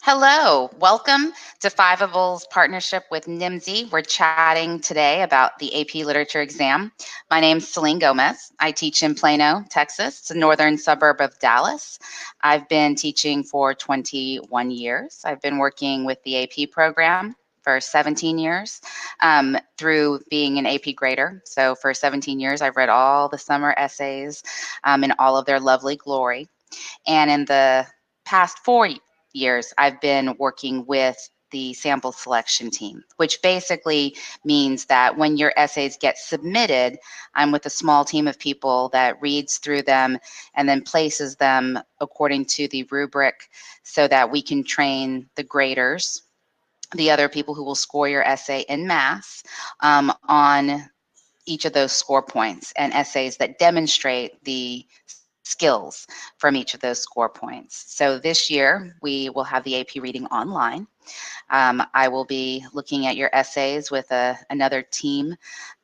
Hello, welcome to Fiveable's partnership with NMSI. We're chatting today about the AP Literature exam. My name's Celine Gomez. I teach in Plano, Texas. It's a northern suburb of Dallas. I've been teaching for 21 years. I've been working with the AP program for 17 years through being an AP grader. So for 17 years, I've read all the summer essays in all of their lovely glory. And in the past 4 years, I've been working with the sample selection team, which basically means that when your essays get submitted, I'm with a small team of people that reads through them and then places them according to the rubric so that we can train the graders, the other people who will score your essay en masse, on each of those score points and essays that demonstrate the skills from each of those score points. So this year, we will have the AP reading online. I will be looking at your essays with another team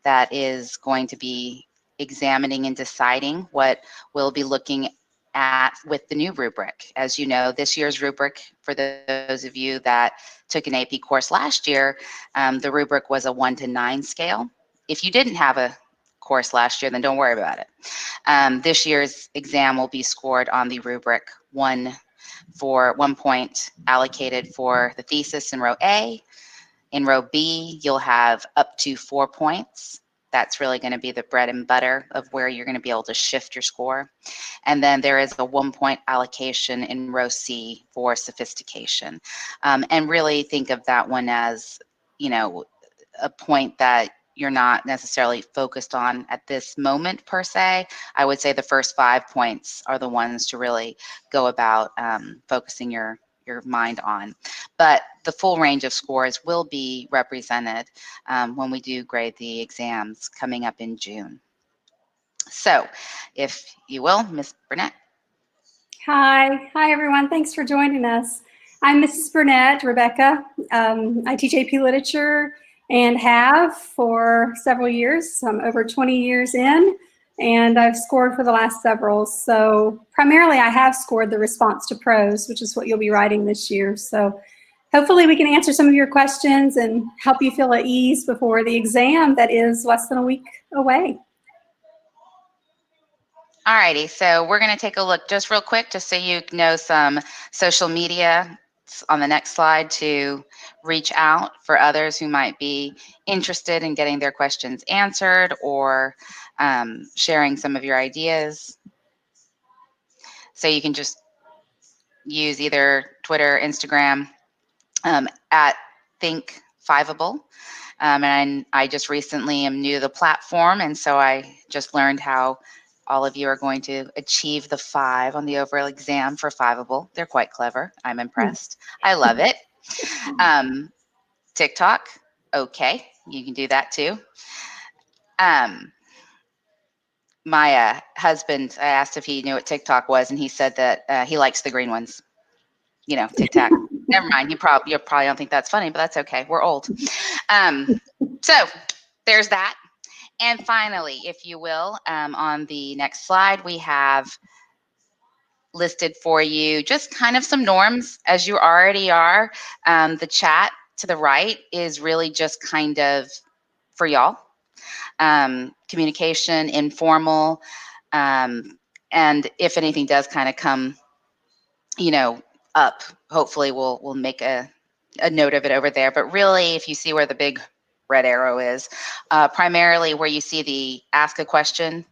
that is going to be examining and deciding what we'll be looking at with the new rubric. As you know, this year's rubric, for those of you that took an AP course last year, the rubric was a 1 to 9 scale. If you didn't have a course last year, then don't worry about it. This year's exam will be scored on the rubric 1 for 1 point allocated for the thesis in row A. In row B, you'll have up to 4 points. That's really going to be the bread and butter of where you're going to be able to shift your score. And then there is a 1 point allocation in row C for sophistication. And really think of that one as, a point that you're not necessarily focused on at this moment per se. I would say the first 5 points are the ones to really go about focusing your mind on. But the full range of scores will be represented when we do grade the exams coming up in June. So if you will, Ms. Burnett. Hi everyone. Thanks for joining us. I'm Mrs. Burnett, Rebecca. I teach AP Literature and have for several years. I'm over 20 years in, and I've scored for the last several. So primarily I have scored the response to prose, which is what you'll be writing this year. So hopefully we can answer some of your questions and help you feel at ease before the exam that is less than a week away. All righty, so we're going to take a look just real quick, just so you know some social media on the next slide to reach out for others who might be interested in getting their questions answered or sharing some of your ideas. So you can just use either Twitter, Instagram, at Think Fiveable. And I just recently am new to the platform, and so I just learned how all of you are going to achieve the 5 on the overall exam for Fiveable. They're quite clever. I'm impressed. I love it. TikTok, okay, you can do that too. My husband, I asked if he knew what TikTok was, and he said that he likes the green ones. TikTok. Never mind. You probably don't think that's funny, but that's okay. We're old. So there's that. And finally, if you will, on the next slide, we have listed for you just kind of some norms as you already are. The chat to the right is really just kind of for y'all. Communication, informal, and if anything does kind of come, up, hopefully we'll make a note of it over there. But really, if you see where the big red arrow is, primarily where you see the ask a question,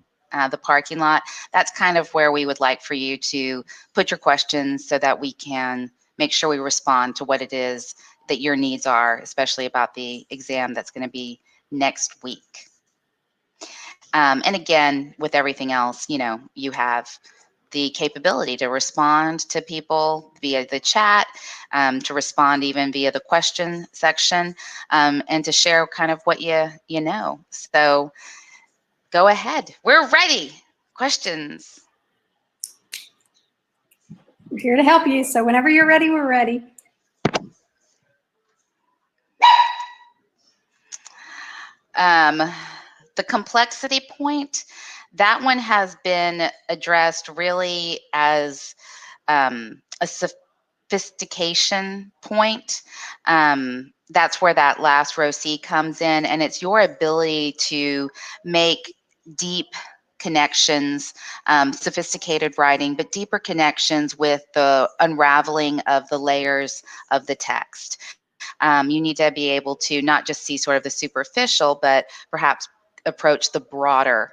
the parking lot, that's kind of where we would like for you to put your questions so that we can make sure we respond to what it is that your needs are, especially about the exam that's going to be next week. And again, with everything else, you have the capability to respond to people via the chat, to respond even via the question section, and to share kind of what you know. So go ahead. We're ready. Questions? We're here to help you. So whenever you're ready, we're ready. The complexity point, that one has been addressed really as a sophistication point. That's where that last row C comes in, and it's your ability to make deep connections, sophisticated writing, but deeper connections with the unraveling of the layers of the text. You need to be able to not just see sort of the superficial, but perhaps approach the broader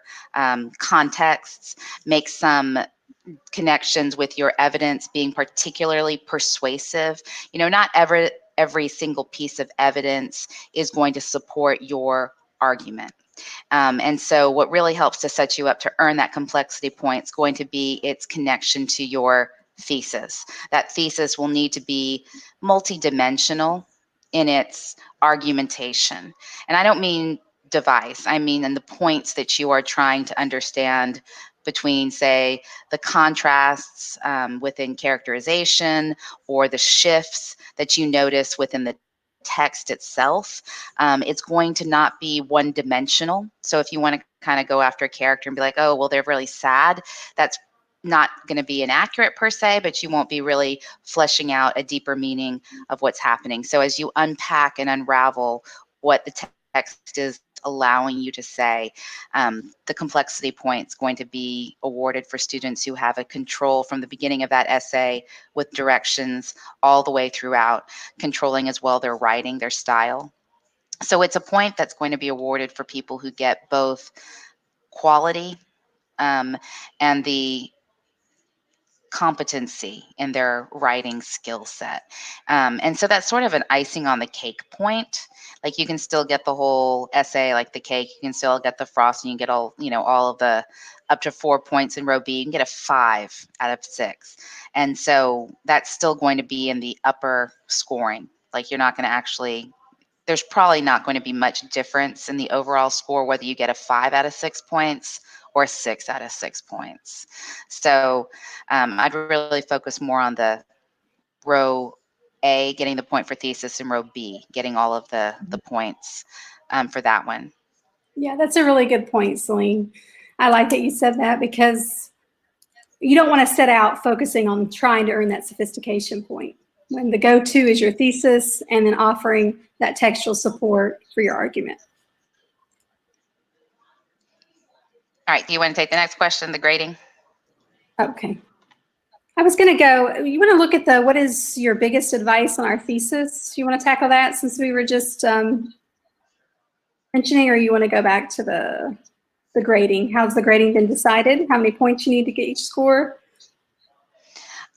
contexts, make some connections with your evidence being particularly persuasive. Not every single piece of evidence is going to support your argument. And so what really helps to set you up to earn that complexity point is going to be its connection to your thesis. That thesis will need to be multidimensional in its argumentation. And I don't mean device, I mean in the points that you are trying to understand between, say, the contrasts within characterization or the shifts that you notice within the text itself. It's going to not be one dimensional. So if you want to kind of go after a character and be like, oh, well, they're really sad, that's not going to be inaccurate per se, but you won't be really fleshing out a deeper meaning of what's happening. So as you unpack and unravel what the text is allowing you to say, the complexity point is going to be awarded for students who have a control from the beginning of that essay with directions all the way throughout, controlling as well their writing, their style. So it's a point that's going to be awarded for people who get both quality and the competency in their writing skill set. And so that's sort of an icing on the cake point. Like you can still get the whole essay like the cake, you can still get the frosting, you get all of the up to 4 points in row B, you can get a 5 out of 6. And so that's still going to be in the upper scoring. Like you're not going to actually, there's probably not going to be much difference in the overall score, whether you get a 5 out of 6 points or 6 out of 6 points. So I'd really focus more on the row A, getting the point for thesis, and row B, getting all of the points for that one. Yeah, that's a really good point, Celine. I like that you said that because you don't want to set out focusing on trying to earn that sophistication point. When the go-to is your thesis and then offering that textual support for your argument. All right, do you want to take the next question, the grading? Okay. I was going to go, you want to look at what is your biggest advice on our thesis? You want to tackle that since we were just mentioning, or you want to go back to the grading? How's the grading been decided? How many points you need to get each score?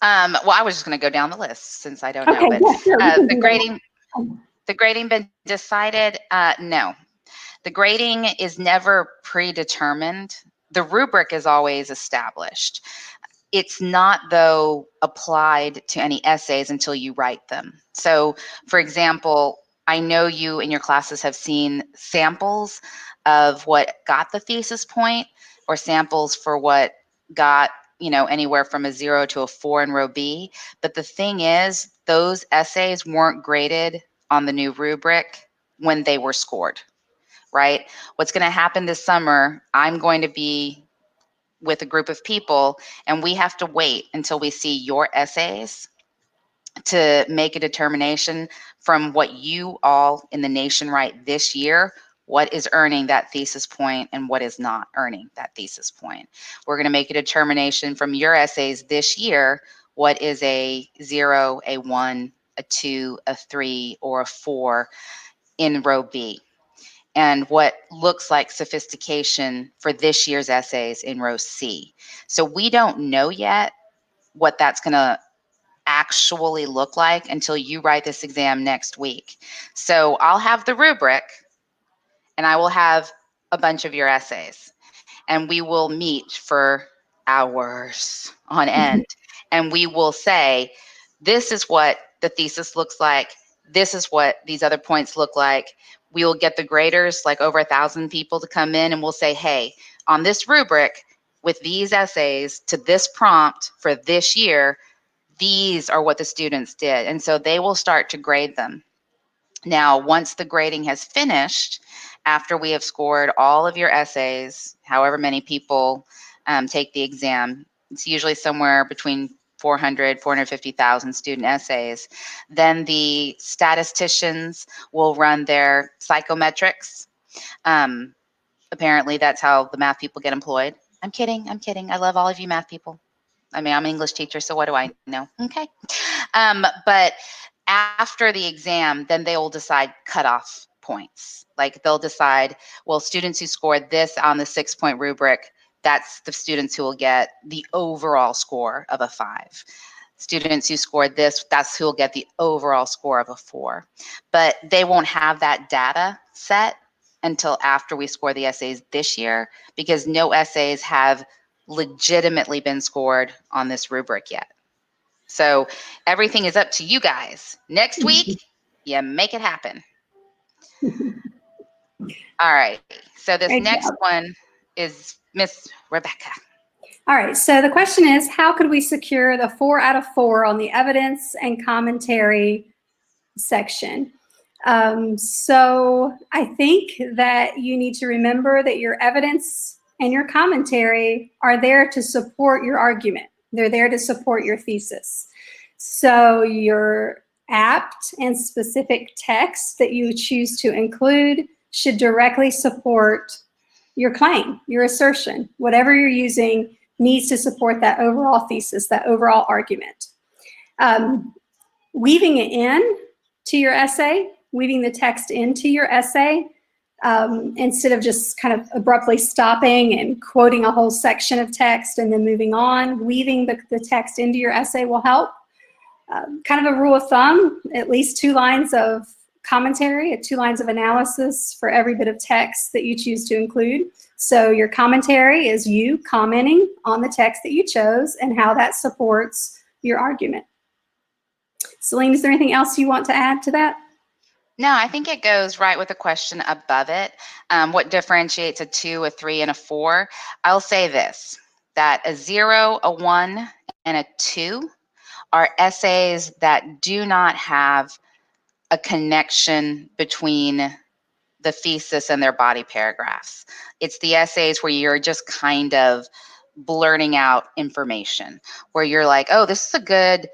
Well, I was just going to go down the list since I don't know, Okay, but yeah, sure, the grading been decided? No, the grading is never predetermined. The rubric is always established. It's not, though, applied to any essays until you write them. So, for example, I know you in your classes have seen samples of what got the thesis point or samples for what got anywhere from a 0 to a 4 in row B. But the thing is, those essays weren't graded on the new rubric when they were scored, right? What's going to happen this summer, I'm going to be with a group of people, and we have to wait until we see your essays to make a determination from what you all in the nation write this year, what is earning that thesis point and what is not earning that thesis point. We're going to make a determination from your essays this year, what is a 0, a 1, a 2, a 3, or a 4 in row B, and what looks like sophistication for this year's essays in row C. So we don't know yet what that's going to actually look like until you write this exam next week. So I'll have the rubric and I will have a bunch of your essays, and we will meet for hours on end, and we will say, this is what the thesis looks like. This is what these other points look like. We will get the graders, like over 1,000 people, to come in, and we'll say, hey, on this rubric with these essays to this prompt for this year, these are what the students did. And so they will start to grade them. Now, once the grading has finished, after we have scored all of your essays, however many people take the exam, it's usually somewhere between 400, 450,000 student essays. Then the statisticians will run their psychometrics. Apparently, that's how the math people get employed. I'm kidding. I'm kidding. I love all of you math people. I mean, I'm an English teacher, so what do I know? Okay. But after the exam, then they will decide cutoff points. Like they'll decide, well, students who scored this on the 6-point rubric, that's the students who will get the overall score of a 5. Students who scored this, that's who will get the overall score of a 4. But they won't have that data set until after we score the essays this year, because no essays have legitimately been scored on this rubric yet. So everything is up to you guys. Next week, you make it happen. All right. So this Great next job. one is Miss Rebecca. All right, so the question is, how could we secure the 4 out of 4 on the evidence and commentary section? So I think that you need to remember that your evidence and your commentary are there to support your argument. They're there to support your thesis. So your apt and specific text that you choose to include should directly support your claim, your assertion. Whatever you're using needs to support that overall thesis, that overall argument. Weaving it in to your essay, weaving the text into your essay, instead of just kind of abruptly stopping and quoting a whole section of text and then moving on, weaving the text into your essay will help. Kind of a rule of thumb, at least 2 lines of commentary, 2 lines of analysis for every bit of text that you choose to include. So your commentary is you commenting on the text that you chose and how that supports your argument. Celine, is there anything else you want to add to that? No, I think it goes right with the question above it. What differentiates a 2, a 3, and a 4? I'll say this, that a 0, a 1, and a 2 are essays that do not have a connection between the thesis and their body paragraphs. It's the essays where you're just kind of blurting out information, where you're like, oh, this is a good,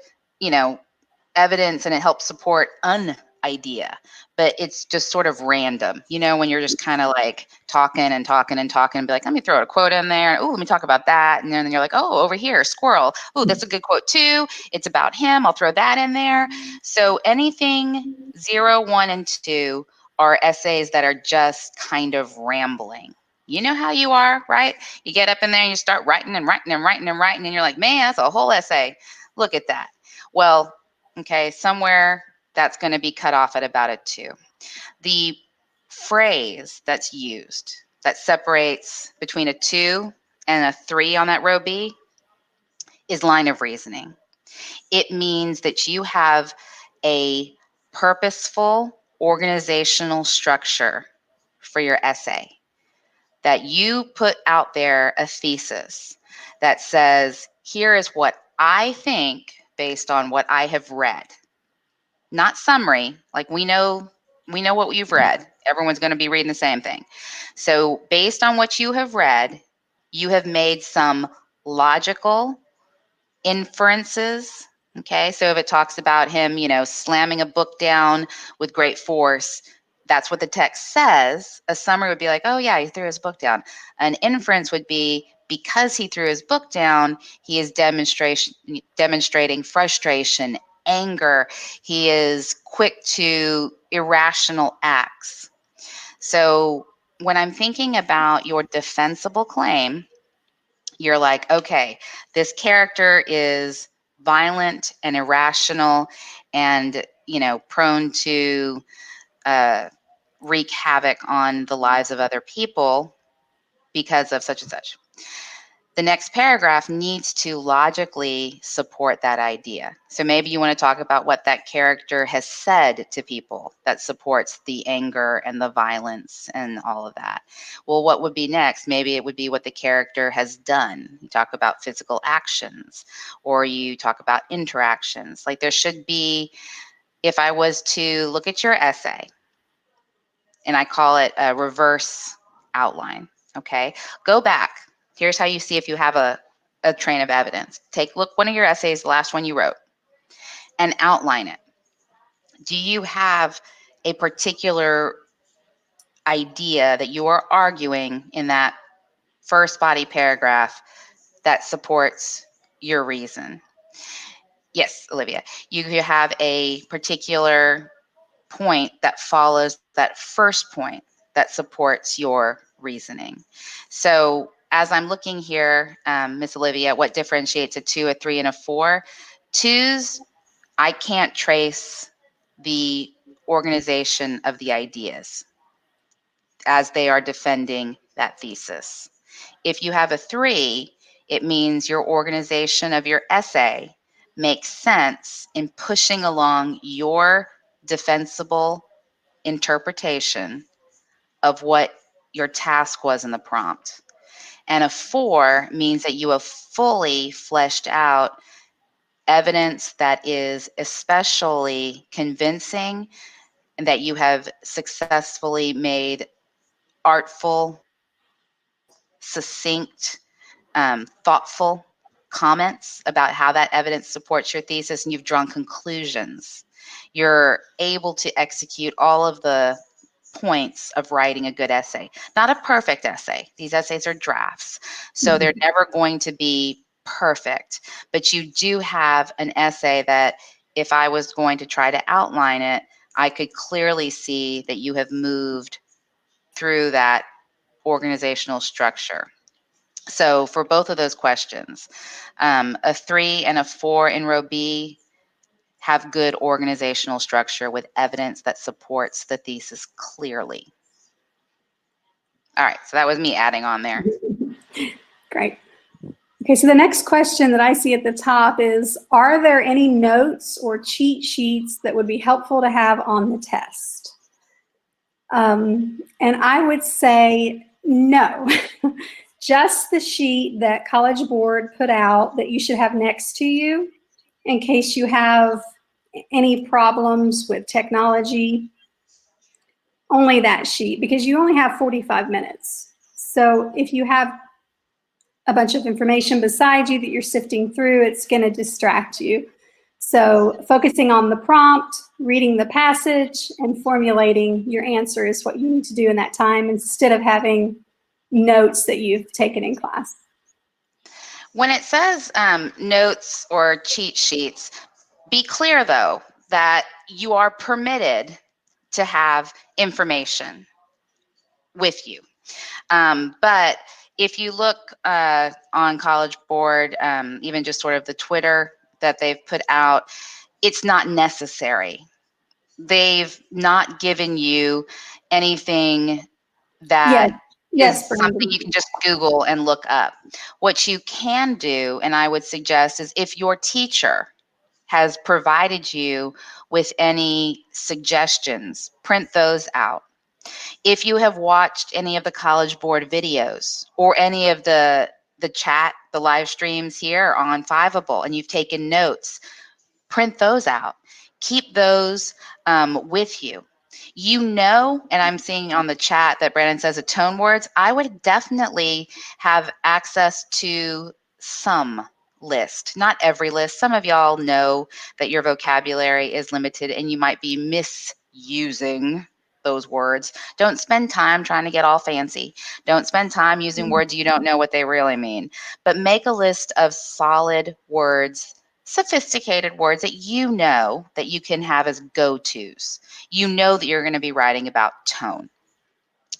evidence and it helps support an idea, but it's just sort of random, when you're just kind of like talking and talking and talking and be like, let me throw a quote in there. Oh, let me talk about that. And then you're like, oh, over here, squirrel. Oh, that's a good quote too. It's about him. I'll throw that in there. So anything 0, 1, and 2 are essays that are just kind of rambling. You know how you are, right? You get up in there and you start writing and writing and writing and writing, and you're like, man, that's a whole essay. Look at that. Well, okay, somewhere that's going to be cut off at about a 2. The phrase that's used that separates between a 2 and a 3 on that row B is line of reasoning. It means that you have a purposeful organizational structure for your essay, that you put out there a thesis that says, here is what I think based on what I have read. Not summary, like we know what you've read. Everyone's going to be reading the same thing. So based on what you have read, you have made some logical inferences. Okay, so if it talks about him, slamming a book down with great force, that's what the text says. A summary would be like, oh yeah, he threw his book down. An inference would be, because he threw his book down, he is demonstrating frustration, anger. He is quick to irrational acts. So when I'm thinking about your defensible claim, you're like, okay, this character is violent and irrational and, prone to wreak havoc on the lives of other people because of such and such. The next paragraph needs to logically support that idea. So maybe you want to talk about what that character has said to people that supports the anger and the violence and all of that. Well, what would be next? Maybe it would be what the character has done. You talk about physical actions, or you talk about interactions. Like there should be, if I was to look at your essay, and I call it a reverse outline, okay? Go back. Here's how you see if you have a a train of evidence. Look one of your essays, the last one you wrote, and outline it. Do you have a particular idea that you are arguing in that first body paragraph that supports your reason? Yes, Olivia, you have a particular point that follows that first point that supports your reasoning. So as I'm looking here, Miss Olivia, what differentiates a 2, a 3, and a 4? 2s, I can't trace the organization of the ideas as they are defending that thesis. If you have a 3, it means your organization of your essay makes sense in pushing along your defensible interpretation of what your task was in the prompt. And a 4 means that you have fully fleshed out evidence that is especially convincing and that you have successfully made artful, succinct, thoughtful comments about how that evidence supports your thesis, and you've drawn conclusions. You're able to execute all of the points of writing a good essay. Not a perfect essay. These essays are drafts, so they're never going to be perfect, but you do have an essay that if I was going to try to outline it, I could clearly see that you have moved through that organizational structure. So for both of those questions, a 3 and a 4 in row B have good organizational structure with evidence that supports the thesis clearly. All right, so that was me adding on there. Great. Okay, so the next question that I see at the top is, are there any notes or cheat sheets that would be helpful to have on the test? And I would say no. Just the sheet that College Board put out that you should have next to you in case you have any problems with technology. Only that sheet, because you only have 45 minutes. So if you have a bunch of information beside you that you're sifting through, it's going to distract you. So focusing on the prompt, reading the passage, and formulating your answer is what you need to do in that time instead of having notes that you've taken in class. When it says notes or cheat sheets, be clear though that you are permitted to have information with you. But if you look on College Board, even just sort of the Twitter that they've put out, it's not necessary. They've not given you anything that is something you can just Google and look up. What you can do, and I would suggest, is if your teacher has provided you with any suggestions, print those out. If you have watched any of the College Board videos or any of the chat, the live streams here on Fiveable, and you've taken notes, print those out. Keep those with you. You know, and I'm seeing on the chat that Brandon says a tone words. I would definitely have access to some list, not every list. Some of y'all know that your vocabulary is limited and you might be misusing those words. Don't spend time trying to get all fancy. Don't spend time using words you don't know what they really mean. But make a list of solid words, sophisticated words that you know that you can have as go-tos. You know that you're going to be writing about tone.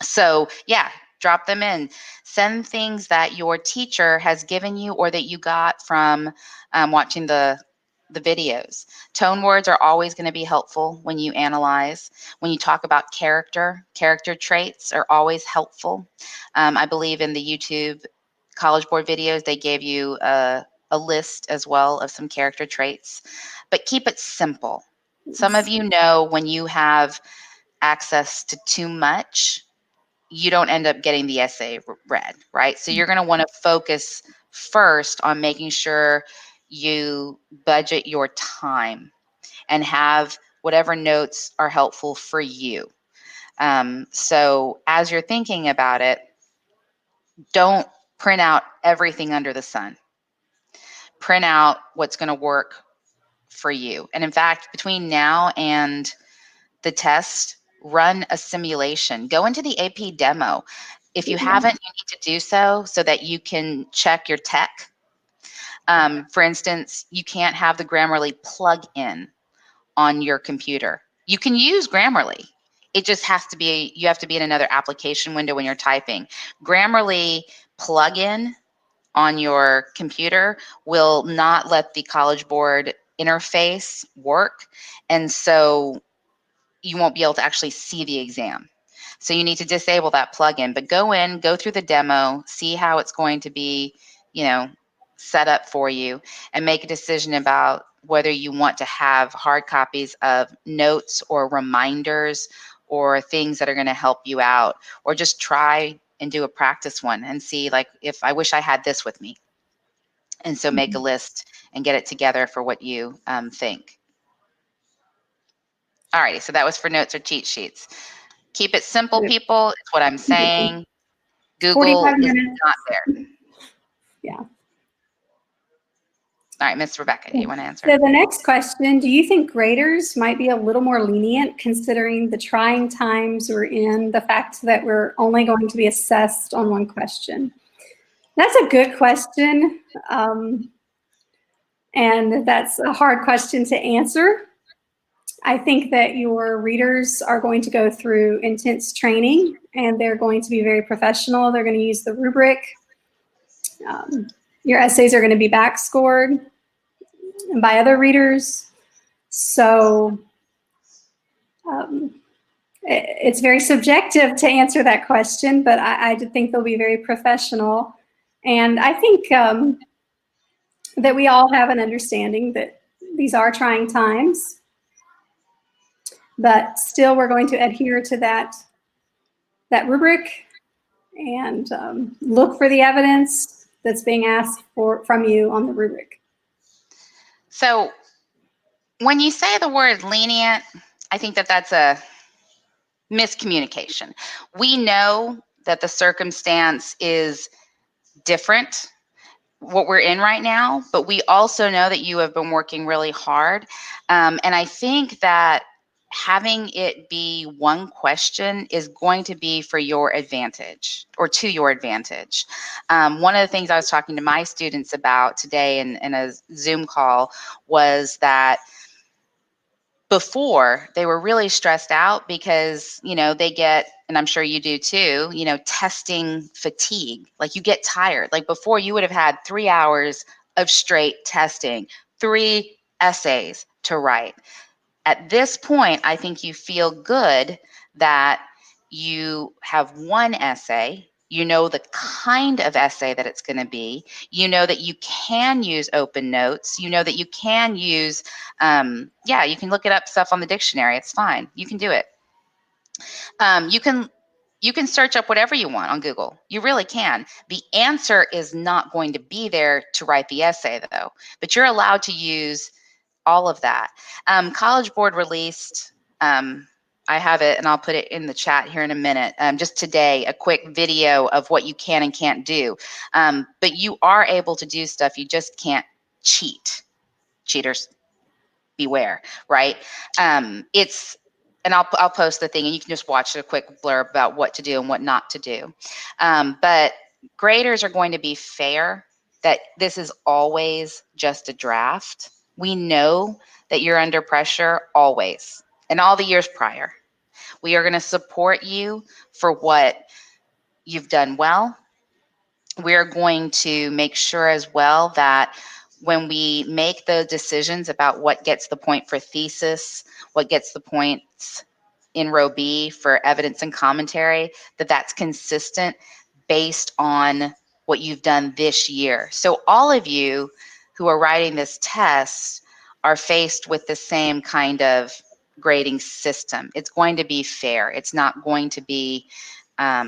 So yeah, drop them in. Send things that your teacher has given you or that you got from watching the videos. Tone words are always going to be helpful when you analyze. When you talk about character traits are always helpful. I believe in the YouTube College Board videos, they gave you a list as well of some character traits, but keep it simple. Some of you know when you have access to too much, you don't end up getting the essay read, right? So you're going to want to focus first on making sure you budget your time and have whatever notes are helpful for you. So as you're thinking about it, don't print out everything under the sun. print out what's going to work for you. And in fact, between now and the test, run a simulation. Go into the AP demo. If you haven't, you need to do so that you can check your tech. For instance, you can't have the Grammarly plug-in on your computer. You can use Grammarly. It just has to be, you have to be in another application window when you're typing. Grammarly plug-in on your computer will not let the College Board interface work. And so you won't be able to actually see the exam. So you need to disable that plugin, but go in, go through the demo, see how it's going to be, set up for you, and make a decision about whether you want to have hard copies of notes or reminders or things that are going to help you out, or just try and do a practice one and see, like, if I wish I had this with me. And so make a list and get it together for what you think. All righty, so that was for notes or cheat sheets. Keep it simple, people. It's what I'm saying. Google 45 is minutes. not there. Yeah. All right, Miss Rebecca, do you want to answer? So the next question, do you think graders might be a little more lenient considering the trying times we're in, the fact that we're only going to be assessed on one question? That's a good question. And that's a hard question to answer. I think that your readers are going to go through intense training and they're going to be very professional. They're going to use the rubric. Your essays are going to be back scored by other readers. So it's very subjective to answer that question, but I think they'll be very professional. And I think that we all have an understanding that these are trying times. But still, we're going to adhere to that rubric and look for the evidence that's being asked from you on the rubric. So when you say the word lenient, I think that that's a miscommunication. We know that the circumstance is different, what we're in right now, but we also know that you have been working really hard. And I think that having it be one question is going to be for your advantage or to your advantage. One of the things I was talking to my students about today in a Zoom call was that before they were really stressed out because, they get, and I'm sure you do too, testing fatigue. Like you get tired. Like before you would have had 3 hours of straight testing, 3 essays to write. At this point, I think you feel good that you have one essay. You know the kind of essay that it's going to be. You know that you can use open notes. You know that you can use, you can look it up stuff on the dictionary. It's fine. You can do it. You can search up whatever you want on Google. You really can. The answer is not going to be there to write the essay, though. But you're allowed to use all of that. College Board released, I have it and I'll put it in the chat here in a minute, just today, a quick video of what you can and can't do. But you are able to do stuff, you just can't cheat. Cheaters, beware, right? And I'll post the thing and you can just watch a quick blurb about what to do and what not to do. But graders are going to be fair, that this is always just a draft. We know that you're under pressure always, and all the years prior. We are going to support you for what you've done well. We're going to make sure as well that when we make the decisions about what gets the point for thesis, what gets the points in row B for evidence and commentary, that's consistent based on what you've done this year. So all of you who are writing this test are faced with the same kind of grading system. It's going to be fair. It's not going to be a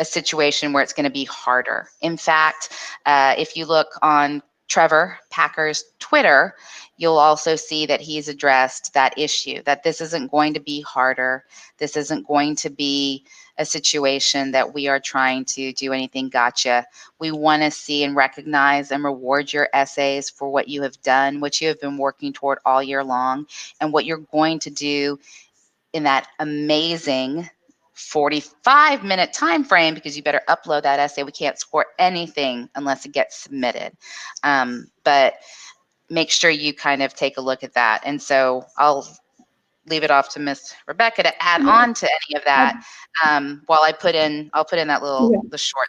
situation where it's going to be harder. In fact, if you look on Trevor Packer's Twitter, you'll also see that he's addressed that issue, that this isn't going to be harder. This isn't going to be a situation that we are trying to do anything gotcha. We want to see and recognize and reward your essays for what you have done, what you have been working toward all year long, and what you're going to do in that amazing 45-minute time frame, because you better upload that essay. We can't score anything unless it gets submitted. But make sure you kind of take a look at that. And so I'll leave it off to Miss Rebecca to add on to any of that while I'll put in that little, the short.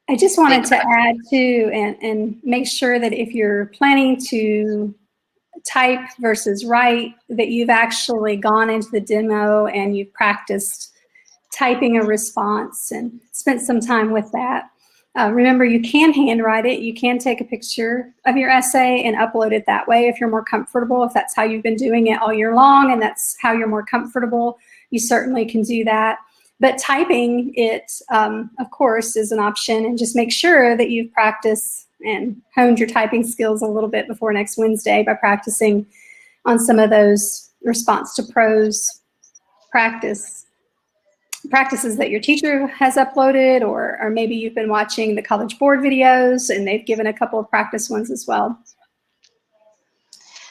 I just wanted to add too, and make sure that if you're planning to type versus write, that you've actually gone into the demo and you've practiced typing a response and spent some time with that. Remember, you can handwrite it. You can take a picture of your essay and upload it that way if you're more comfortable. If that's how you've been doing it all year long and that's how you're more comfortable, you certainly can do that. But typing it, of course, is an option. And just make sure that you've practiced and honed your typing skills a little bit before next Wednesday by practicing on some of those response to prose practices that your teacher has uploaded, or maybe you've been watching the College Board videos and they've given a couple of practice ones as well.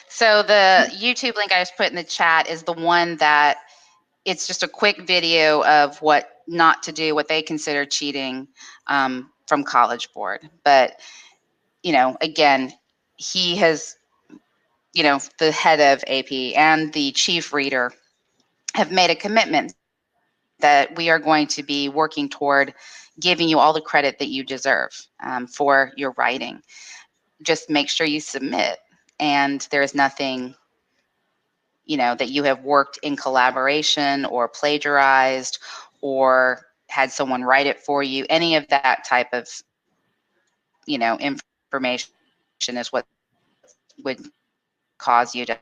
So the YouTube link I just put in the chat is the one that it's just a quick video of what not to do, what they consider cheating from College Board. But, you know, again, he has, you know, the head of AP and the chief reader have made a commitment that we are going to be working toward giving you all the credit that you deserve for your writing. Just make sure you submit, and there's nothing, you know, that you have worked in collaboration or plagiarized or had someone write it for you. Any of that type of, you know, information is what would cause you to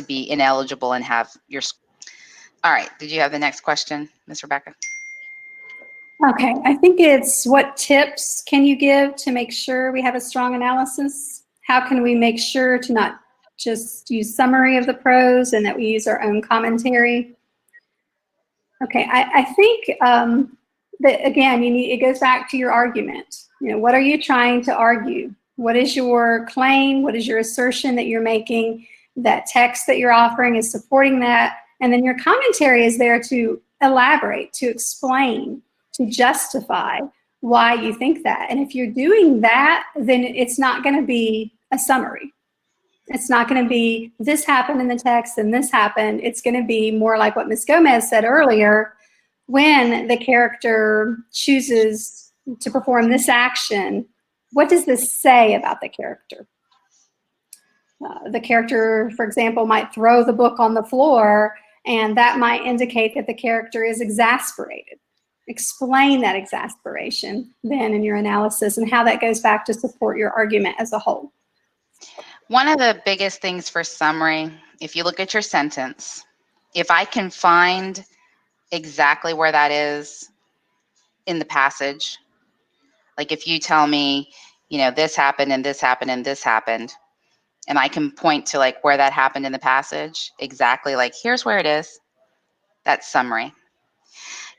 be ineligible and have your. All right, did you have the next question, Ms. Rebecca? Okay, I think it's what tips can you give to make sure we have a strong analysis? How can we make sure to not just use summary of the prose and that we use our own commentary? Okay, I think that again, it goes back to your argument. You know, what are you trying to argue? What is your claim? What is your assertion that you're making? That text that you're offering is supporting that. And then your commentary is there to elaborate, to explain, to justify why you think that. And if you're doing that, then it's not going to be a summary. It's not going to be this happened in the text and this happened. It's going to be more like what Ms. Gomez said earlier. When the character chooses to perform this action, what does this say about the character? The character, for example, might throw the book on the floor, and that might indicate that the character is exasperated. Explain that exasperation then in your analysis and how that goes back to support your argument as a whole. One of the biggest things for summary, if you look at your sentence, if I can find exactly where that is in the passage, like if you tell me, you know, this happened and this happened and this happened, and I can point to like where that happened in the passage, exactly like here's where it is, that's summary.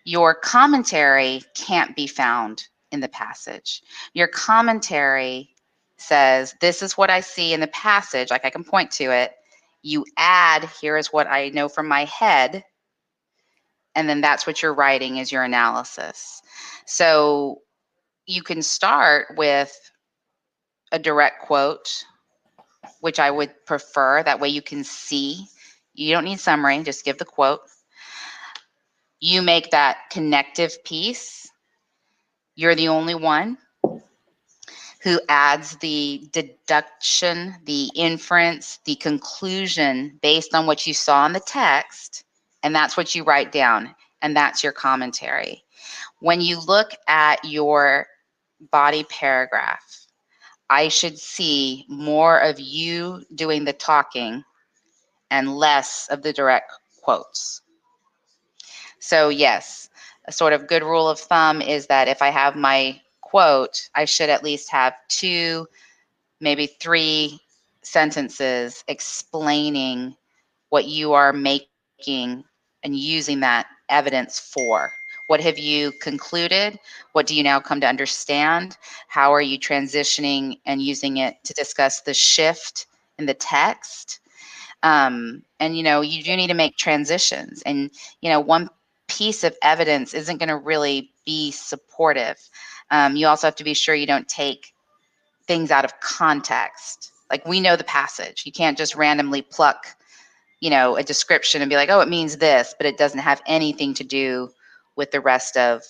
Your commentary can't be found in the passage. Your commentary says, this is what I see in the passage, like I can point to it. You add, here is what I know from my head, and then that's what you're writing is your analysis. So you can start with a direct quote, which I would prefer. That way you can see. You don't need summary, just give the quote. You make that connective piece. You're the only one who adds the deduction, the inference, the conclusion based on what you saw in the text, and that's what you write down, and that's your commentary. When you look at your body paragraph, I should see more of you doing the talking and less of the direct quotes. So yes, a sort of good rule of thumb is that if I have my quote, I should at least have 2, maybe 3 sentences explaining what you are making and using that evidence for. What have you concluded? What do you now come to understand? How are you transitioning and using it to discuss the shift in the text? And you do need to make transitions. And one piece of evidence isn't going to really be supportive. You also have to be sure you don't take things out of context. Like, we know the passage. You can't just randomly pluck a description and be like, oh, it means this, but it doesn't have anything to do with the rest of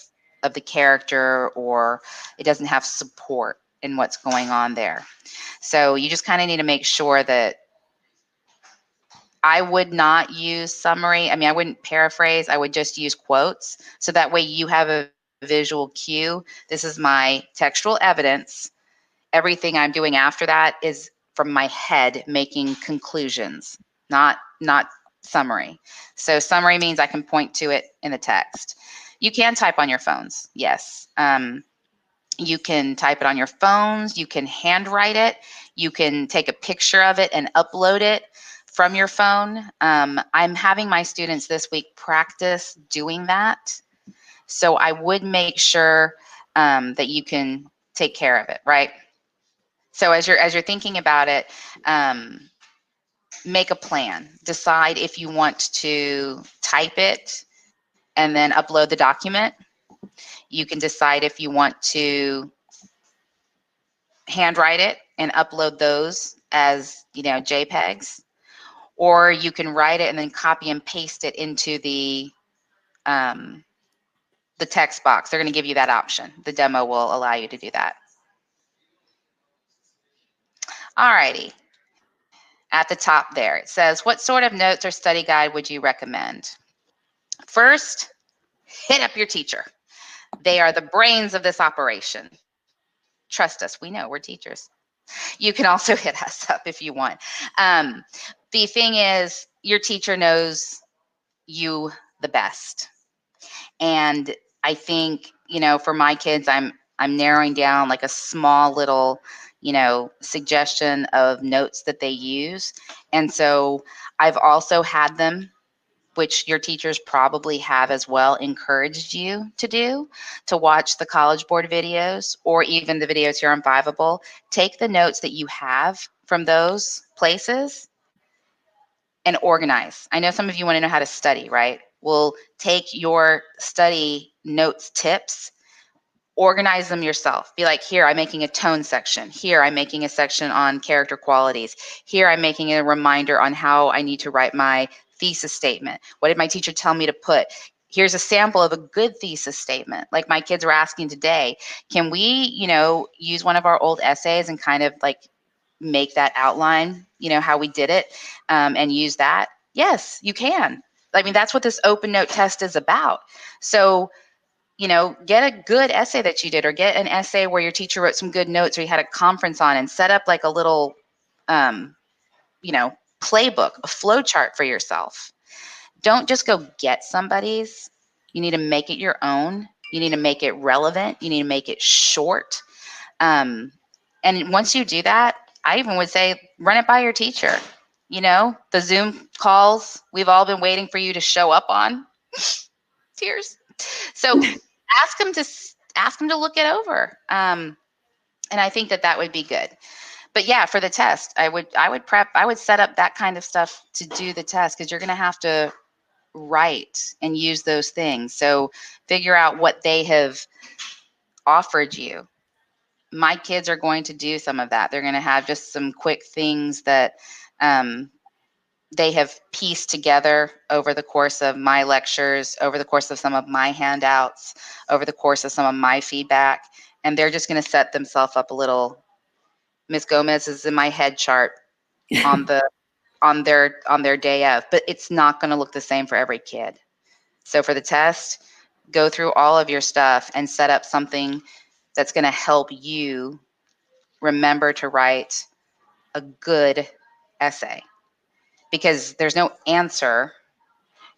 the character, or it doesn't have support in what's going on there. So you just kind of need to make sure that I would not use summary. I mean, I wouldn't paraphrase. I would just use quotes. So that way you have a visual cue. This is my textual evidence. Everything I'm doing after that is from my head making conclusions, not summary. So summary means I can point to it in the text. You can type on your phones, yes. You can type it on your phones. You can handwrite it. You can take a picture of it and upload it from your phone. I'm having my students this week practice doing that. So I would make sure that you can take care of it, right? So as you're thinking about it, make a plan. Decide if you want to type it and then upload the document. You can decide if you want to handwrite it and upload those as JPEGs, or you can write it and then copy and paste it into the text box. They're going to give you that option. The demo will allow you to do that. Alrighty. At the top there, it says, what sort of notes or study guide would you recommend? First, hit up your teacher. They are the brains of this operation. Trust us, we know, we're teachers. You can also hit us up if you want. The thing is, your teacher knows you the best. And I think, for my kids, I'm narrowing down like a small little, suggestion of notes that they use. And so I've also had them, which your teachers probably have as well, encouraged you to do, to watch the College Board videos or even the videos here on Fiveable. Take the notes that you have from those places and organize. I know some of you want to know how to study, right? Well, take your study notes tips, organize them yourself. Be like, here, I'm making a tone section. Here, I'm making a section on character qualities. Here, I'm making a reminder on how I need to write my thesis statement. What did my teacher tell me to put? Here's a sample of a good thesis statement. Like my kids were asking today, can we, use one of our old essays and kind of like make that outline, how we did it, and use that? Yes, you can. I mean, that's what this open note test is about. So, get a good essay that you did, or get an essay where your teacher wrote some good notes or you had a conference on, and set up like a little, playbook, a flow chart for yourself. Don't just go get somebody's. You need to make it your own. You need to make it relevant. You need to make it short. And once you do that, I even would say run it by your teacher. The Zoom calls we've all been waiting for you to show up on. Tears. So ask them to look it over. And I think that would be good. But yeah, for the test, I would set up that kind of stuff to do the test, because you're going to have to write and use those things. So figure out what they have offered you. My kids are going to do some of that. They're going to have just some quick things that they have pieced together over the course of my lectures, over the course of some of my handouts, over the course of some of my feedback. And they're just going to set themselves up a little Ms. Gomez is in my head chart on their day of, but it's not going to look the same for every kid. So for the test, go through all of your stuff and set up something that's going to help you remember to write a good essay, because there's no answer.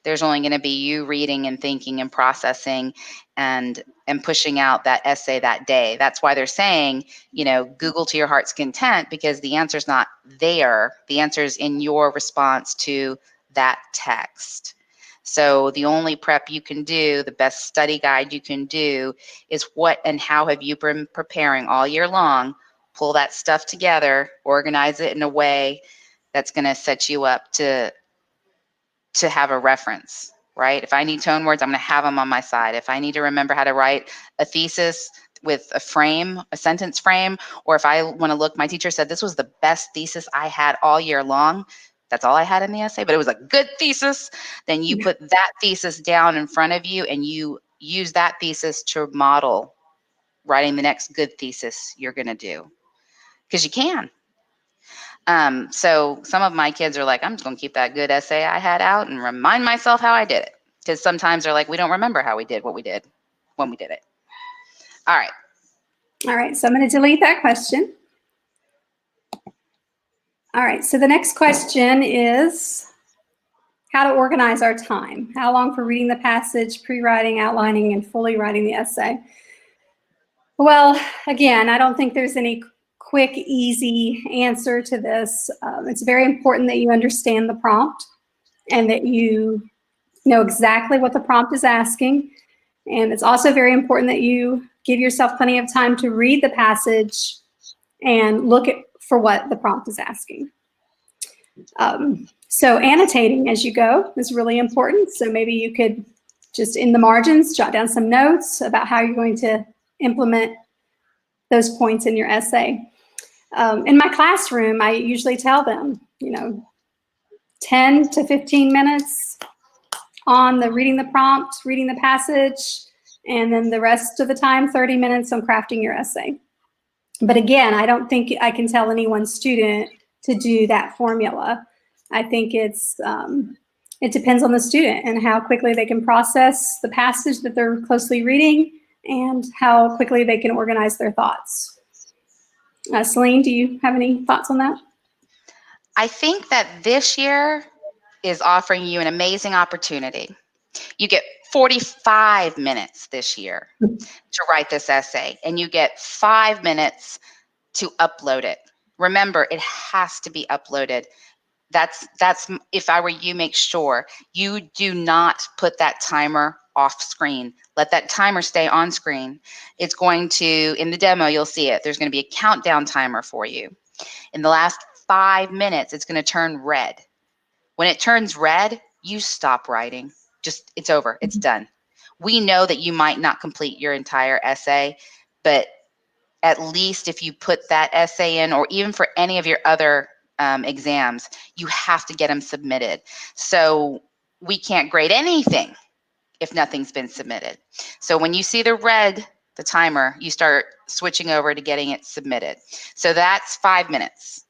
There's only going to be you reading and thinking and processing and pushing out that essay that day. That's why they're saying, you know, Google to your heart's content, because the answer's not there. The answer's in your response to that text. So the only prep you can do, the best study guide you can do, is what and how have you been preparing all year long. Pull that stuff together, organize it in a way that's going to set you up to have a reference, right? If I need tone words, I'm going to have them on my side. If I need to remember how to write a thesis with a frame, a sentence frame, or if I want to look, my teacher said this was the best thesis I had all year long. That's all I had in the essay, but it was a good thesis. Then you put that thesis down in front of you and you use that thesis to model writing the next good thesis you're going to do, because you can. So some of my kids are like, I'm just going to keep that good essay I had out and remind myself how I did it. Because sometimes they're like, we don't remember how we did what we did when we did it. All right. All right, so I'm going to delete that question. All right, so the next question is how to organize our time. How long for reading the passage, pre-writing, outlining, and fully writing the essay? Well, again, I don't think there's any quick, easy answer to this. It's very important that you understand the prompt and that you know exactly what the prompt is asking. And it's also very important that you give yourself plenty of time to read the passage and look for what the prompt is asking. So annotating as you go is really important. So maybe you could just in the margins jot down some notes about how you're going to implement those points in your essay. In my classroom, I usually tell them, 10 to 15 minutes on the reading the prompt, reading the passage, and then the rest of the time, 30 minutes on crafting your essay. But again, I don't think I can tell any one student to do that formula. I think it depends on the student and how quickly they can process the passage that they're closely reading and how quickly they can organize their thoughts. Celine, do you have any thoughts on that? I think that this year is offering you an amazing opportunity. You get 45 minutes this year to write this essay, and you get 5 minutes to upload it. Remember, it has to be uploaded. That's if I were you, make sure you do not put that timer off screen. Let that timer stay on screen. It's going to, in the demo, you'll see it. There's going to be a countdown timer for you. In the last 5 minutes, it's going to turn red. When it turns red, you stop writing. Just, it's over. It's done. We know that you might not complete your entire essay, but at least if you put that essay in, or even for any of your other exams, you have to get them submitted. So we can't grade anything if nothing's been submitted. So when you see the red, the timer, you start switching over to getting it submitted. So that's 5 minutes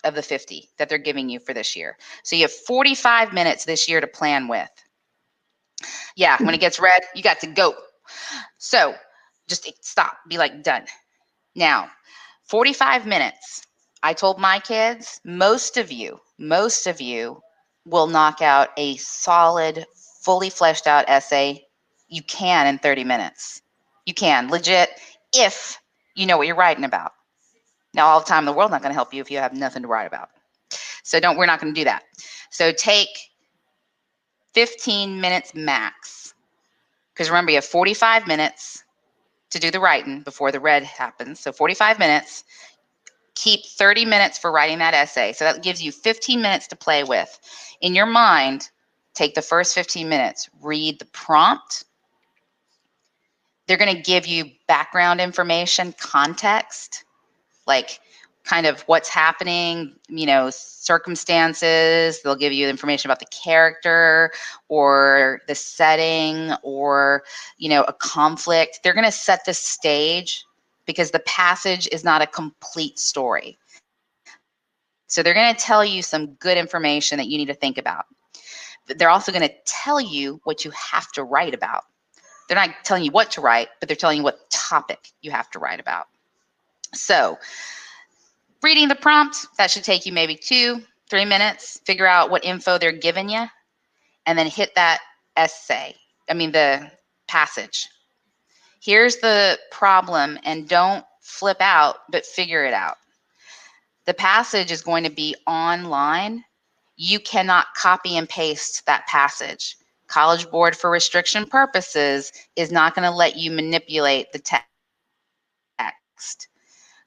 of the 50 that they're giving you for this year. So you have 45 minutes this year to plan with. Yeah, when it gets red, you got to go. So just stop, be like, done. Now, 45 minutes. I told my kids, most of you will knock out a solid, fully fleshed out essay. You can in 30 minutes. You can, legit, if you know what you're writing about. Now, all the time in the world not going to help you if you have nothing to write about. So we're not going to do that. So take 15 minutes max. Because remember, you have 45 minutes to do the writing before the red happens. So 45 minutes. Keep 30 minutes for writing that essay. So that gives you 15 minutes to play with. In your mind, take the first 15 minutes, read the prompt. They're going to give you background information, context, like kind of what's happening, circumstances. They'll give you information about the character or the setting or, a conflict. They're going to set the stage because the passage is not a complete story. So they're going to tell you some good information that you need to think about. But they're also going to tell you what you have to write about. They're not telling you what to write, but they're telling you what topic you have to write about. So reading the prompt, that should take you maybe 2-3 minutes. Figure out what info they're giving you. and then hit that the passage. Here's the problem, and don't flip out, but figure it out. The passage is going to be online. You cannot copy and paste that passage. College Board, for restriction purposes, is not going to let you manipulate the text.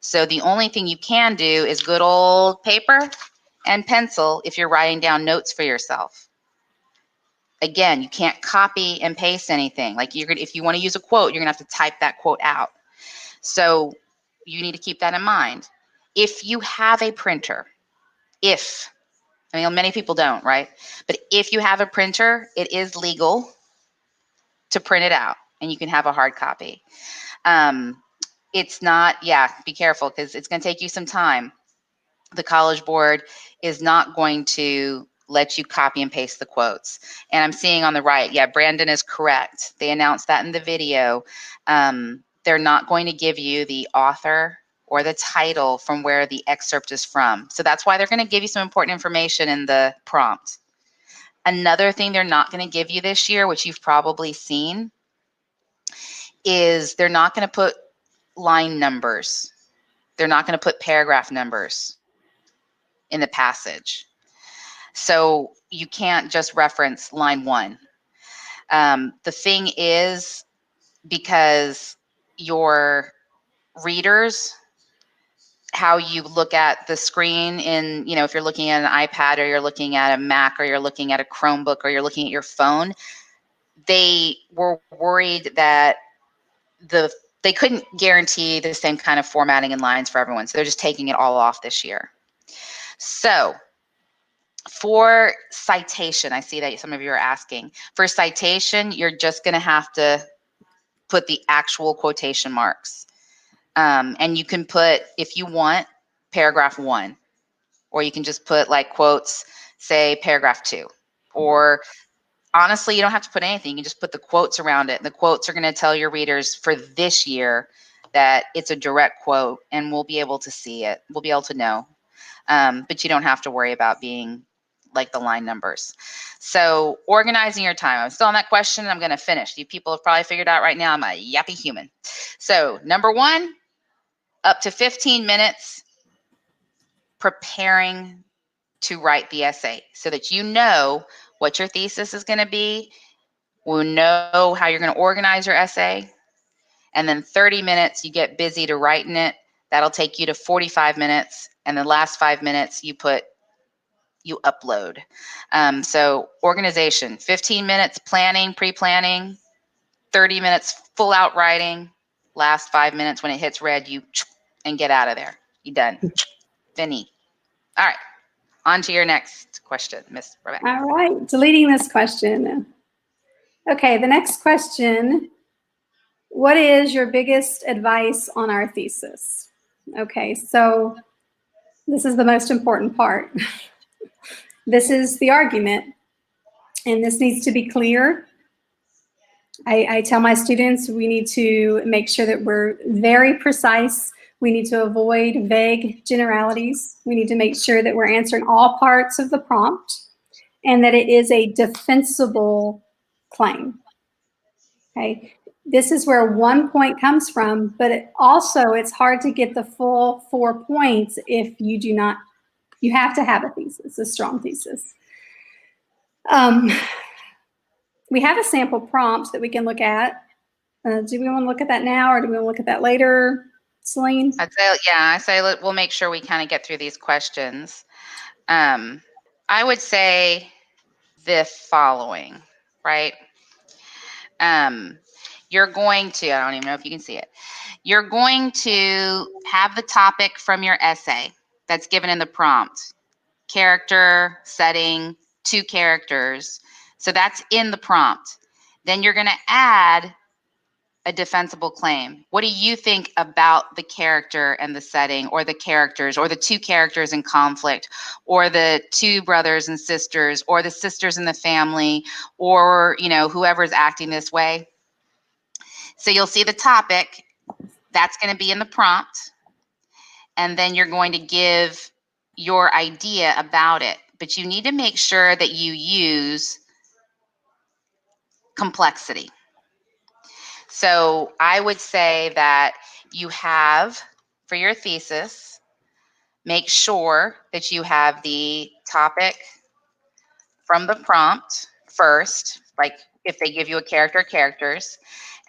So the only thing you can do is good old paper and pencil if you're writing down notes for yourself. Again, you can't copy and paste anything. Like if you want to use a quote, you're gonna have to type that quote out. So you need to keep that in mind. If you have a printer, many people don't, right? But if you have a printer, it is legal to print it out, and you can have a hard copy. It's not, be careful, because it's going to take you some time. The College Board is not going to let you copy and paste the quotes. And I'm seeing on the right, Brandon is correct. They announced that in the video. They're not going to give you the author or the title from where the excerpt is from. So that's why they're going to give you some important information in the prompt. Another thing they're not going to give you this year, which you've probably seen, is they're not going to put line numbers. They're not going to put paragraph numbers in the passage. So you can't just reference line 1. The thing is, because your readers, how you look at the screen if you're looking at an iPad, or you're looking at a Mac, or you're looking at a Chromebook, or you're looking at your phone, they were worried that they couldn't guarantee the same kind of formatting and lines for everyone. So they're just taking it all off this year. So for citation, I see that some of you are asking. For citation, you're just going to have to put the actual quotation marks. And you can put, if you want, paragraph 1. Or you can just put like quotes, say paragraph 2. Or honestly, you don't have to put anything. You can just put the quotes around it. And the quotes are going to tell your readers for this year that it's a direct quote, and we'll be able to see it. We'll be able to know. But you don't have to worry about being like the line numbers. So organizing your time. I'm still on that question. I'm going to finish. You people have probably figured out right now I'm a yappy human. So number 1, up to 15 minutes preparing to write the essay, so that you know what your thesis is going to be. We'll know how you're going to organize your essay. And then 30 minutes, you get busy to writing it. That'll take you to 45 minutes. And the last 5 minutes, you upload. So organization, 15 minutes planning, pre-planning, 30 minutes full out writing. Last 5 minutes, when it hits red, and get out of there. You done. Fini. All right. On to your next question, Miss Rebecca. All right, deleting this question. Okay, the next question. What is your biggest advice on our thesis? Okay, so this is the most important part. This is the argument, and this needs to be clear. I tell my students we need to make sure that we're very precise. We need to avoid vague generalities. We need to make sure that we're answering all parts of the prompt, and that it is a defensible claim. Okay, this is where 1 point comes from, but it's hard to get the full 4 points if you do not. You have to have a thesis, a strong thesis. We have a sample prompt that we can look at. Do we want to look at that now, or do we want to look at that later, Celine? I say we'll make sure we kind of get through these questions. I would say the following, right? You're going to, I don't even know if you can see it. You're going to have the topic from your essay that's given in the prompt. Character, setting, 2 characters. So that's in the prompt. Then you're going to add a defensible claim. What do you think about the character and the setting, or the characters, or the 2 characters in conflict, or the 2 brothers and sisters, or the sisters in the family, or whoever's acting this way? So you'll see the topic. That's going to be in the prompt. And then you're going to give your idea about it. But you need to make sure that you use complexity. So I would say that you have, for your thesis, make sure that you have the topic from the prompt first, like if they give you a character, characters,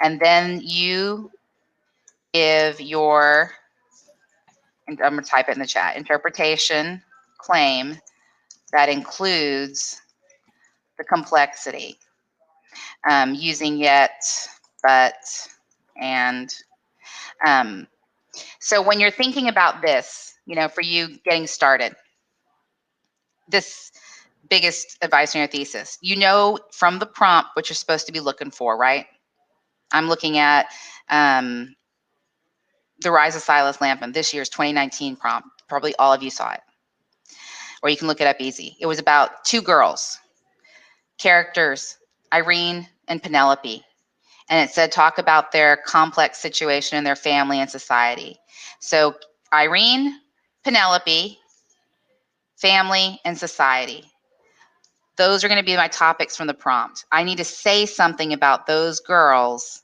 and then you give your, and I'm going to type it in the chat, interpretation claim that includes the complexity, using yet, but, and. So when you're thinking about this, for you getting started, this biggest advice in your thesis, from the prompt what you're supposed to be looking for, right? I'm looking at The Rise of Silas Lampin, this year's 2019 prompt. Probably all of you saw it. Or you can look it up easy. It was about two girls, characters, Irene and Penelope. And it said, talk about their complex situation in their family and society. So Irene, Penelope, family, and society. Those are going to be my topics from the prompt. I need to say something about those girls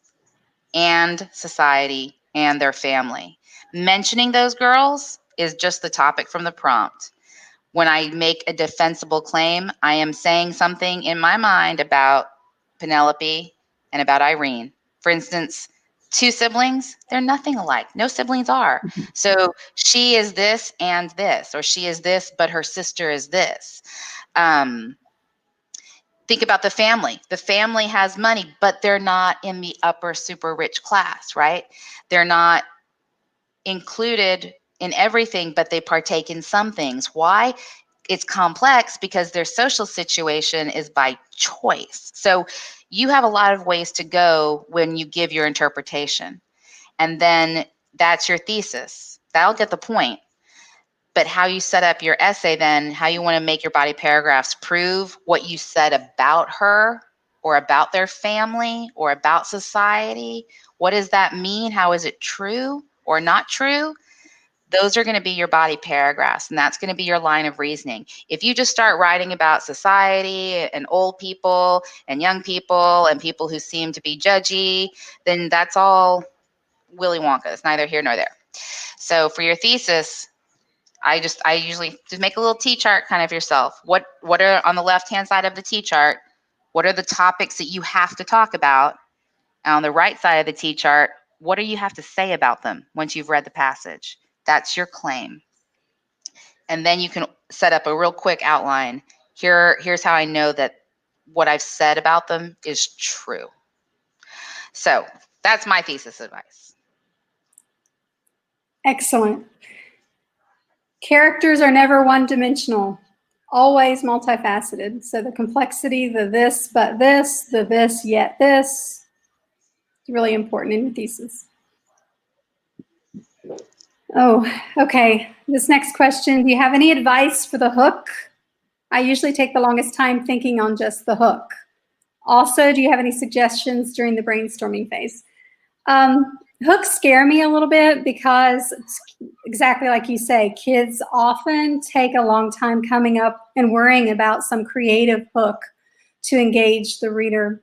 and society and their family. Mentioning those girls is just the topic from the prompt. When I make a defensible claim, I am saying something in my mind about Penelope and about Irene. For instance, two siblings, they're nothing alike. No siblings are. So she is this and this, or she is this, but her sister is this. Think about the family. The family has money, but they're not in the upper super rich class, right? They're not included in everything, but they partake in some things. Why? It's complex because their social situation is by choice. So you have a lot of ways to go when you give your interpretation. And then that's your thesis. That'll get the point. But how you set up your essay, then how you want to make your body paragraphs prove what you said about her or about their family or about society. What does that mean? How is it true or not true? Those are going to be your body paragraphs, and that's going to be your line of reasoning. If you just start writing about society and old people and young people and people who seem to be judgy, then that's all Willy Wonka. It's neither here nor there. So for your thesis, I usually just make a little T-chart kind of yourself. What are on the left-hand side of the T-chart? What are the topics that you have to talk about? And on the right side of the T-chart, what do you have to say about them once you've read the passage? That's your claim. And then you can set up a real quick outline. Here's how I know that what I've said about them is true. So that's my thesis advice. Excellent. Characters are never one-dimensional, always multifaceted. So the complexity, the this, but this, the this, yet this, is really important in your thesis. Oh, okay. This next question, do you have any advice for the hook? I usually take the longest time thinking on just the hook. Also, do you have any suggestions during the brainstorming phase? Hooks scare me a little bit because, exactly like you say, kids often take a long time coming up and worrying about some creative hook to engage the reader.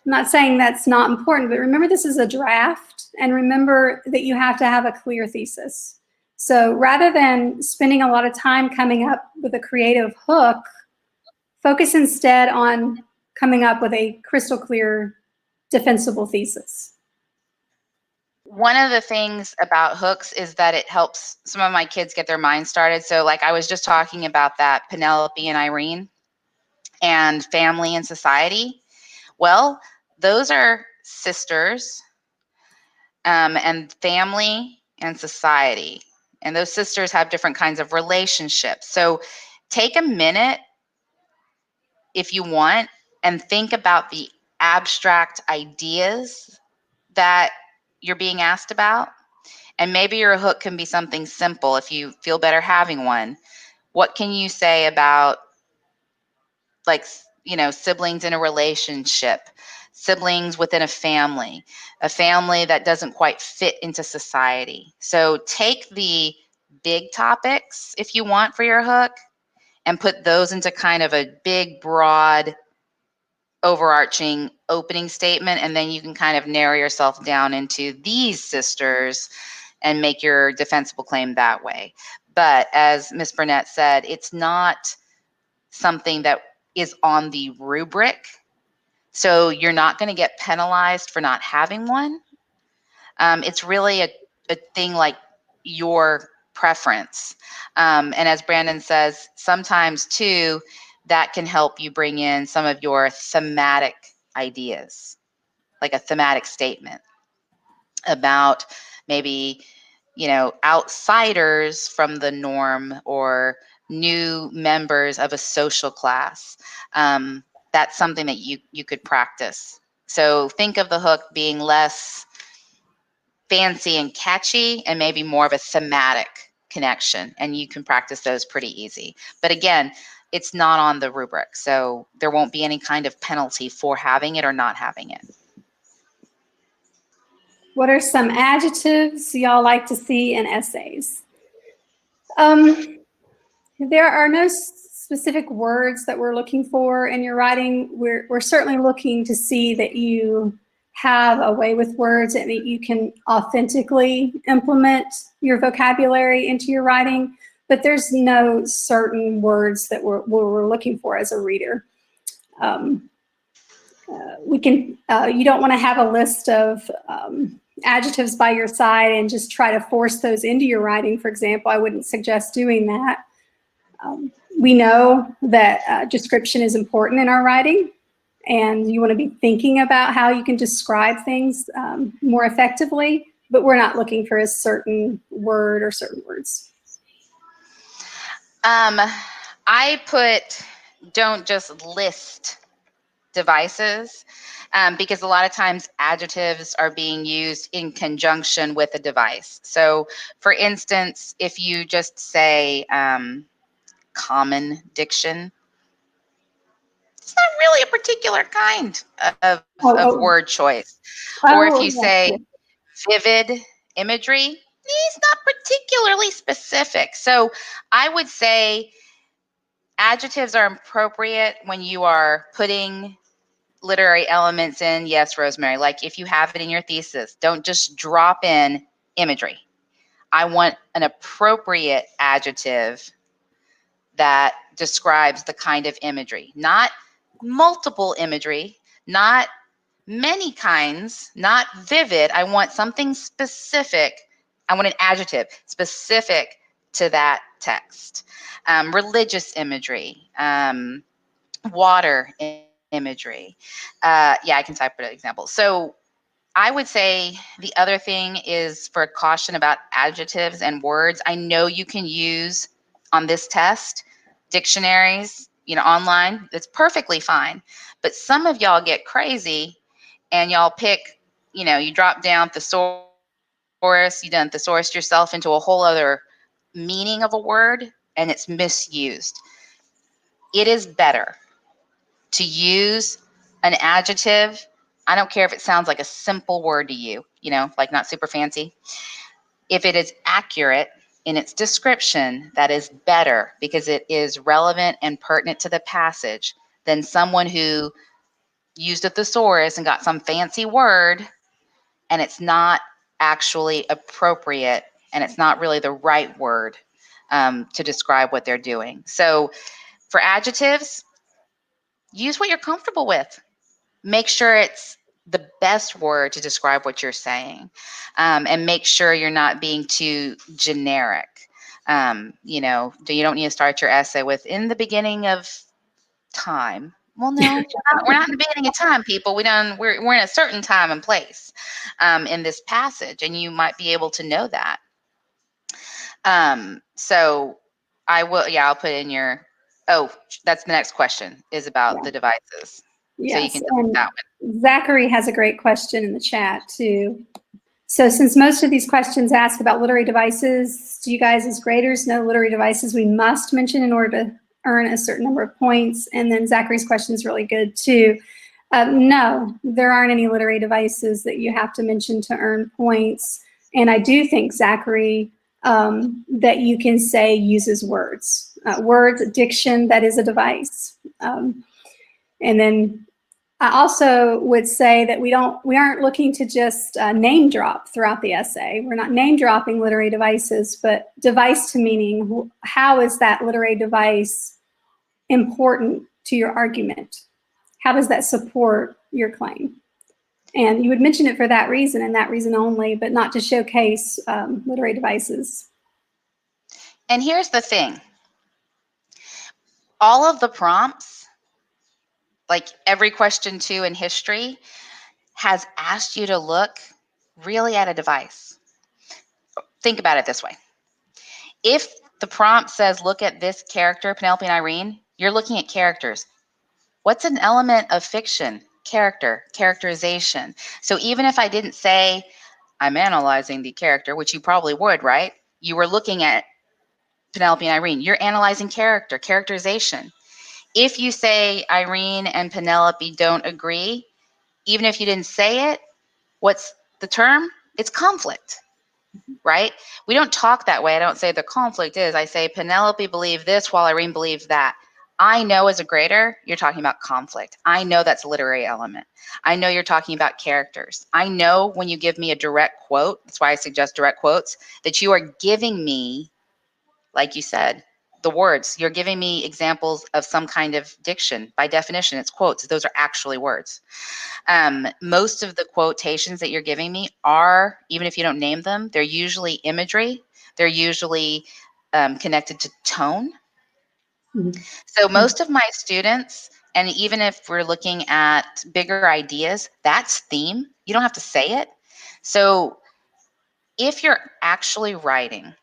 I'm not saying that's not important, but remember this is a draft, and remember that you have to have a clear thesis. So rather than spending a lot of time coming up with a creative hook, focus instead on coming up with a crystal clear, defensible thesis. One of the things about hooks is that it helps some of my kids get their mind started. So like I was just talking about that Penelope and Irene and family and society. Well, those are sisters, and family and society. And those sisters have different kinds of relationships. So take a minute, if you want, and think about the abstract ideas that you're being asked about. And maybe your hook can be something simple if you feel better having one. What can you say about, like, siblings in a relationship, siblings within a family that doesn't quite fit into society? So take the big topics, if you want, for your hook and put those into kind of a big, broad overarching opening statement, and then you can kind of narrow yourself down into these sisters and make your defensible claim that way. But as Ms. Burnett said, it's not something that is on the rubric, so you're not going to get penalized for not having one. It's really a thing like your preference. And as Brandon says, sometimes too, that can help you bring in some of your thematic ideas, like a thematic statement about maybe, you know, outsiders from the norm or new members of a social class. That's something that you could practice. So think of the hook being less fancy and catchy and maybe more of a thematic connection, and you can practice those pretty easy. But again, it's not on the rubric, so there won't be any kind of penalty for having it or not having it. What are some adjectives y'all like to see in essays? There are no specific words that we're looking for in your writing. We're certainly looking to see that you have a way with words and that you can authentically implement your vocabulary into your writing, but there's no certain words that we're looking for as a reader. You don't want to have a list of adjectives by your side and just try to force those into your writing, for example. I wouldn't suggest doing that. We know that description is important in our writing, and you want to be thinking about how you can describe things more effectively, but we're not looking for a certain word or certain words. I put, don't just list devices, because a lot of times adjectives are being used in conjunction with a device. So for instance, if you just say common diction, it's not really a particular kind of word choice. Or if you say vivid imagery, it's not particularly specific. So I would say adjectives are appropriate when you are putting literary elements in. Yes, Rosemary, like if you have it in your thesis, don't just drop in imagery. I want an appropriate adjective that describes the kind of imagery, not multiple imagery, not many kinds, not vivid. I want something specific. I want an adjective specific to that text. Religious imagery, water imagery. Yeah, I can type an example. So I would say the other thing is for caution about adjectives and words. I know you can use on this test dictionaries, you know, online. It's perfectly fine. But some of y'all get crazy and y'all pick, you know, you drop down thesaurus, you done thesaurus yourself into a whole other meaning of a word, and it's misused. It is better to use an adjective. I don't care if it sounds like a simple word to you, you know, like not super fancy. If it is accurate in its description, that is better because it is relevant and pertinent to the passage than someone who used a thesaurus and got some fancy word and it's not actually appropriate and it's not really the right word to describe what they're doing. So for adjectives, use what you're comfortable with. Make sure it's the best word to describe what you're saying, and make sure you're not being too generic. You know, you don't need to start your essay with "in the beginning of time." Well, no, we're not in the beginning of time, people. We're in a certain time and place in this passage, and you might be able to know that. So I will, yeah, I'll put in your. Oh, that's the next question is about the devices. Yes, so you can do that one. Zachary has a great question in the chat too. So since most of these questions ask about literary devices, do you guys as graders know literary devices we must mention in order to earn a certain number of points? And then Zachary's question is really good too. No, there aren't any literary devices that you have to mention to earn points. And I do think, Zachary, that you can say uses words. Words, diction, that is a device. And then I also would say that we aren't looking to just name drop throughout the essay. We're not name dropping literary devices, but device to meaning. How is that literary device important to your argument? How does that support your claim? And you would mention it for that reason and that reason only, but not to showcase literary devices. And here's the thing. All of the prompts, like every question 2 in history, has asked you to look really at a device. Think about it this way. If the prompt says, look at this character, Penelope and Irene, you're looking at characters. What's an element of fiction? Character, characterization. So even if I didn't say, I'm analyzing the character, which you probably would, right? You were looking at Penelope and Irene. You're analyzing character, characterization. If you say Irene and Penelope don't agree, even if you didn't say it, what's the term? It's conflict, right? We don't talk that way. I don't say the conflict is. I say Penelope believed this while Irene believed that. I know as a grader, you're talking about conflict. I know that's a literary element. I know you're talking about characters. I know when you give me a direct quote, that's why I suggest direct quotes, that you are giving me, like you said, the words. You're giving me examples of some kind of diction. By definition, it's quotes. Those are actually words. Most of the quotations that you're giving me are, even if you don't name them, they're usually imagery. They're usually connected to tone. Mm-hmm. So most of my students, and even if we're looking at bigger ideas, that's theme. You don't have to say it. So if you're actually writing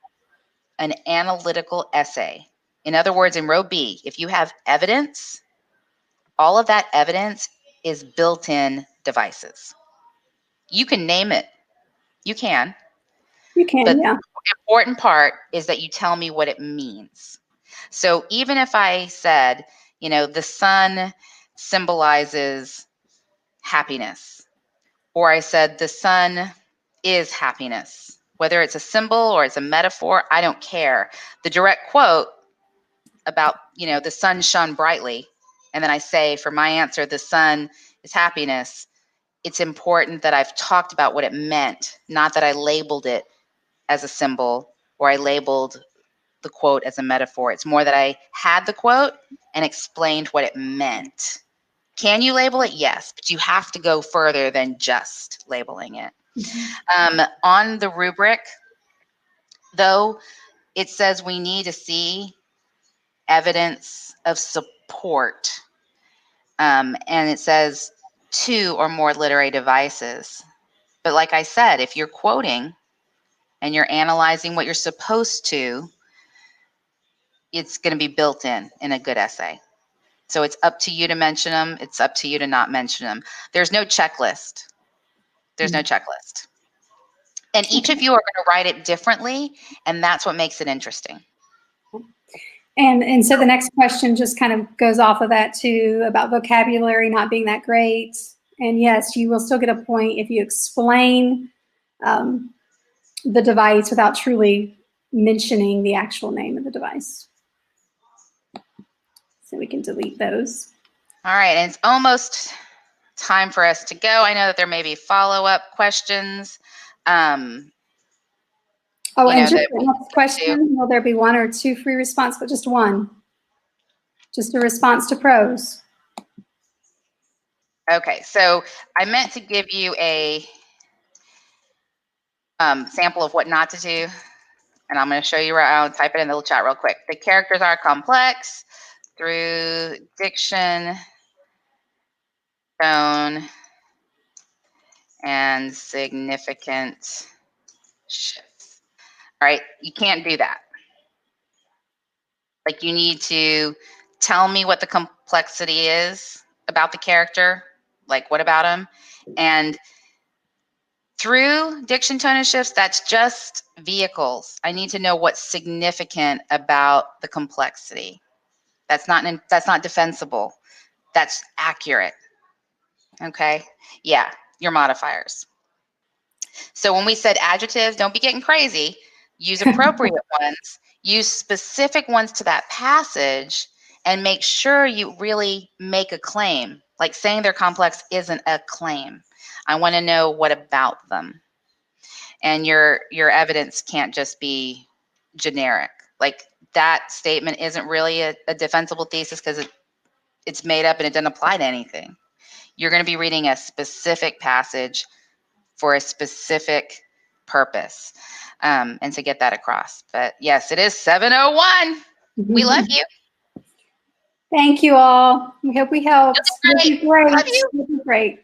an analytical essay, in other words, in row B, if you have evidence, all of that evidence is built-in devices. You can name it. You can. You can, But yeah. the important part is that you tell me what it means. So even if I said, the sun symbolizes happiness, or I said the sun is happiness, whether it's a symbol or it's a metaphor, I don't care. The direct quote about, the sun shone brightly, and then I say for my answer, the sun is happiness, it's important that I've talked about what it meant, not that I labeled it as a symbol or I labeled the quote as a metaphor. It's more that I had the quote and explained what it meant. Can you label it? Yes, but you have to go further than just labeling it. Mm-hmm. On the rubric, though, it says we need to see evidence of support. And it says 2 or more literary devices. But like I said, if you're quoting and you're analyzing what you're supposed to, it's going to be built in a good essay. So it's up to you to mention them. It's up to you to not mention them. There's no checklist. There's no checklist. And each of you are going to write it differently, and that's what makes it interesting. And so the next question just kind of goes off of that too, about vocabulary not being that great. And yes, you will still get a point if you explain the device without truly mentioning the actual name of the device. So we can delete those. All right, and it's almost time for us to go. I know that there may be follow-up questions. And just the next question, will there be 1 or 2 free response, but just 1? Just a response to prose. Okay, so I meant to give you a sample of what not to do, and I'm going to show you. I'll type it in the little chat real quick. The characters are complex through diction, tone, and significant shifts. All right, you can't do that. Like, you need to tell me what the complexity is about the character, like what about him, and through diction, tone, and shifts, that's just vehicles. I need to know what's significant about the complexity. That's not defensible. That's accurate. Okay? Yeah, your modifiers. So when we said adjectives, don't be getting crazy. Use appropriate ones. Use specific ones to that passage, and make sure you really make a claim. Like saying they're complex isn't a claim. I want to know what about them. And your evidence can't just be generic. Like that statement isn't really a defensible thesis because it's made up and it doesn't apply to anything. You're going to be reading a specific passage for a specific purpose, and to get that across. But yes, it is 7:01. We love you. Thank you all. We hope we helped. You'll do great. Love you. You'll do great.